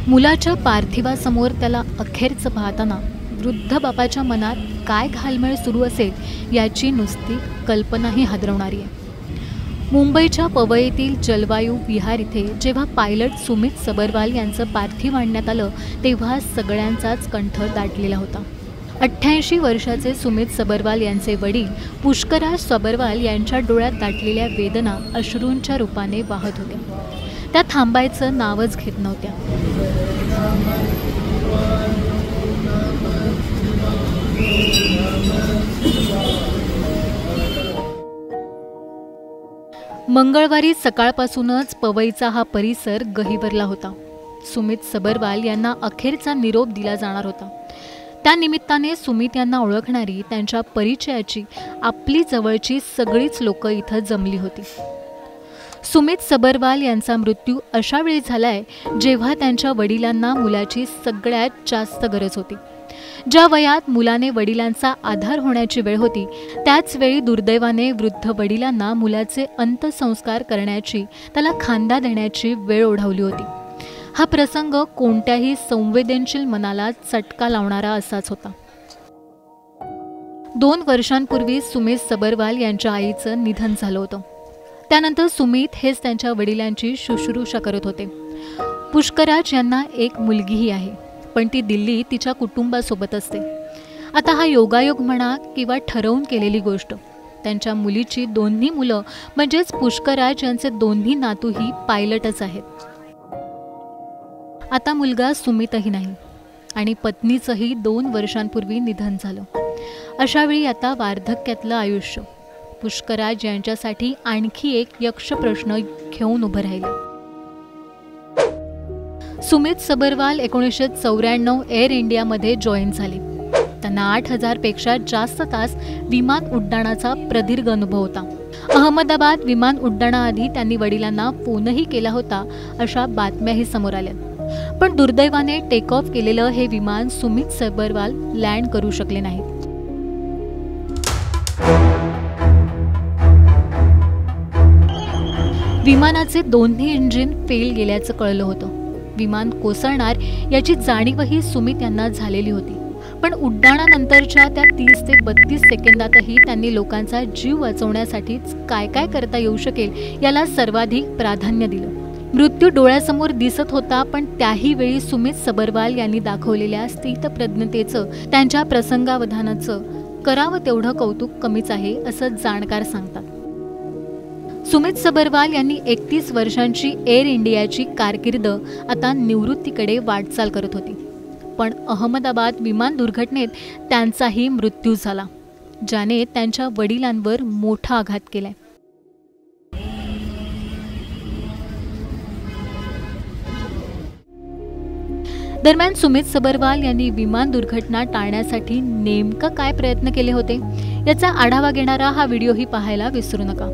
मुलाच्या पार्थिवासमोर त्याला अखेरचं पाहताना वृद्ध बापाच्या मनात काय घालमेल सुरू असेल याची नुसती कल्पनाही हादरवणारी आहे। मुंबईच्या पवईतील जलवायू विहार इथे जेव्हा पायलट सुमित सबरवाल यांचं पार्थिव आणण्यात आलं तेव्हा सगळ्यांचाच कंठ दाटलेला होता। 88 वर्षाचे सुमित सबरवाल यांचे वडील पुष्कराज सबरवाल यांच्या डोळ्यात दाटलेल्या वेदना अश्रूंच्या रूपाने वाहत होत्या। त्या थांबायचं नावच घेत नव्हत्या। मंगळवारी सकाळपासूनच पवईचा हा परिसर गहिवरला होता। सुमित सबरवाल यांना अखेरचा निरोप दिला जाणार होता। त्या निमित्ताने सुमित यांना ओळखणारी त्यांच्या परिचयाची आपली जवळची सगळीच लोक इथं जमली होती। सुमित सबरवाल यांचा मृत्यू अशा वेळी झालाय जेव्हा त्यांच्या वडिलांना मुलाची सगळ्यात जास्त गरज होती। ज्या वयात मुलाने वडिलांचा आधार होण्याची वेळ होती त्याच वेळी दुर्दैवाने वृद्ध वडिलांना मुलाचे अंत्यसंस्कार करण्याची, त्याला खांदा देण्याची वेळ ओढावली होती। हा प्रसंग कोणत्याही संवेदनशील मनाला चटका लावणारा असाच होता। 2 वर्षांपूर्वी सुमित सबरवाल यांच्या आईचं निधन झालं होतं। त्यानंतर सुमित हेच त्यांच्या वडिलांची शुश्रूषा करत होते। पुष्कराज यांना एक मुलगीही आहे, पण ती दिल्ली तिच्या कुटुंबासोबत असते। आता हा योगायोग म्हणा किंवा ठरवून केलेली गोष्ट, त्यांच्या मुलीची दोन्ही मुलं म्हणजेच पुष्कराज यांचे दोन्ही नातूही पायलटच आहेत। आता मुलगा सुमितही नाही आणि पत्नीचंही 2 वर्षांपूर्वी निधन झालं। अशावेळी आता वार्धक्यातलं आयुष्य पुष्कराज यांच्यासाठी आणखी एक यक्ष प्रश्न घेऊन उभं राहिले। सुमित सबरवाल 1994 एअर इंडियामध्ये जॉईन झाले। त्यांना 8000 पेक्षा जास्त तास विमान उड्डाणाचा प्रदीर्घ अनुभव होता। अहमदाबाद विमान उड्डाणाआधी त्यांनी वडिलांना फोनही केला होता अशा बातम्याही समोर आल्या। पण दुर्दैवाने टेक ऑफ केलेलं हे विमान सुमित सबरवाल लँड करू शकले नाहीत। विमानाचे दोन्ही इंजिन फेल गेल्याचं कळलं होतं। विमान कोसळणार याची जाणीवही सुमित यांना झालेली होती, पण उड्डाणानंतरच्या त्या 30 ते 32 सेकंदातही त्यांनी लोकांचा जीव वाचवण्यासाठीच काय काय करता येऊ शकेल याला सर्वाधिक प्राधान्य दिलं। मृत्यू डोळ्यासमोर दिसत होता, पण त्याही वेळी सुमित सबरवाल यांनी दाखवलेल्या स्थितप्रज्ञतेचं, त्यांच्या प्रसंगावधानाचं करावं तेवढं कौतुक कमीच आहे असं जाणकार सांगतात। सुमित सबरवाल यांनी 31 वर्षांची एअर इंडियाची कारकीर्द आता निवृत्तीकडे वाटचाल करत होती, पण अहमदाबाद विमान दुर्घटनेत त्यांचाही मृत्यू झाला, ज्याने त्यांच्या वडिलांवर मोठा आघात केलाय। दरम्यान सुमित सबरवाल यांनी विमान दुर्घटना टाळण्यासाठी नेमकं काय प्रयत्न केले होते याचा आढावा घेणारा हा व्हिडिओही पाहायला विसरू नका।